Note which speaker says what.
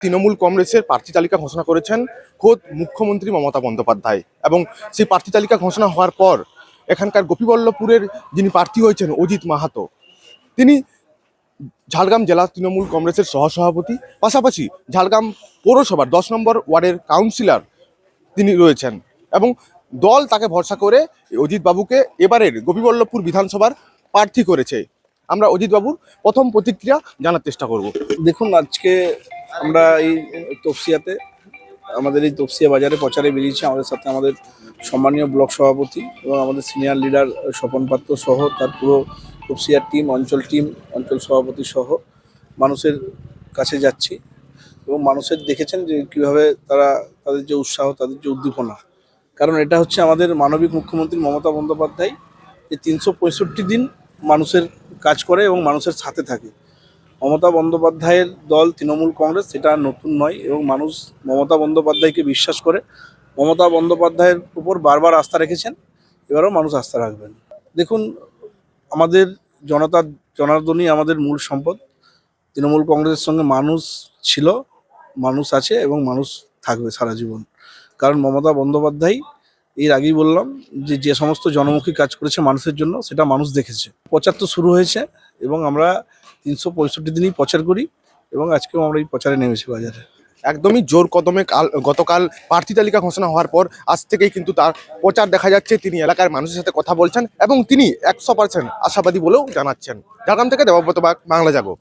Speaker 1: তৃণমূল কংগ্রেসের প্রার্থী তালিকা ঘোষণা করেছেন খোদ মুখ্যমন্ত্রী মমতা বন্দ্যোপাধ্যায় এবং সেই প্রার্থী তালিকা ঘোষণা হওয়ার পর এখানকার গোপীবল্লভপুরের যিনি প্রার্থী হয়েছেন অজিত মাহাতো, তিনি ঝাড়গ্রাম জেলা তৃণমূল কংগ্রেসের সহসভাপতি, পাশাপাশি ঝাড়গ্রাম পৌরসভার 10 নম্বর ওয়ার্ডের কাউন্সিলর তিনি রয়েছেন এবং দল তাকে ভরসা করে অজিত বাবুকে এবারের গোপীবল্লভপুর বিধানসভার প্রার্থী করেছে। আমরা অজিত বাবুর প্রথম প্রতিক্রিয়া জানার চেষ্টা করব।
Speaker 2: দেখুন, আজকে আমরা এই তপসিয়াতে আমাদের এই তপসিয়া বাজারে প্রচারে বেরিয়েছি। আমাদের সাথে আমাদের সম্মানীয় ব্লক সভাপতি এবং আমাদের সিনিয়র লিডার স্বপন পাত্র সহ তার পুরো তপসিয়ার টিম, অঞ্চল সভাপতি সহ মানুষের কাছে যাচ্ছি এবং মানুষের দেখেছেন যে কীভাবে তাদের যে উৎসাহ, তাদের যে উদ্দীপনা, কারণ এটা হচ্ছে আমাদের মানবিক মুখ্যমন্ত্রী মমতা বন্দ্যোপাধ্যায় যে 365 দিন মানুষের কাজ করে এবং মানুষের সাথে থাকে। মমতা বন্দ্যোপাধ্যায়ের দল তৃণমূল কংগ্রেস, সেটা নতুন নয় এবং মানুষ মমতা বন্দ্যোপাধ্যায়কে বিশ্বাস করে, মমতা বন্দ্যোপাধ্যায়ের উপর বারবার আস্থা রেখেছেন, এবারেও মানুষ আস্থা রাখবেন। দেখুন, আমাদের জনার্দনই আমাদের মূল সম্পদ। তৃণমূল কংগ্রেসের সঙ্গে মানুষ ছিল, মানুষ আছে এবং মানুষ থাকবে সারা জীবন। কারণ মমতা বন্দ্যোপাধ্যায়, এর আগেই বললাম যে সমস্ত জনমুখী কাজ করেছে মানুষের জন্য, সেটা মানুষ দেখেছে। প্রচার তো শুরু হয়েছে এবং আমরা 365 দিনই প্রচার করি এবং আজকেও আমরা এই প্রচারে নেমেছি বাজারে।
Speaker 1: একদমই জোর কদমে গতকাল প্রার্থী তালিকা ঘোষণা হওয়ার পর আজ থেকেই কিন্তু তার প্রচার দেখা যাচ্ছে। তিনি এলাকার মানুষের সাথে কথা বলছেন এবং তিনি 100% আশাবাদী বলেও জানাচ্ছেন। ঝাড়গ্রাম থেকে দেবব্রত বাগ, বাংলা জাগো।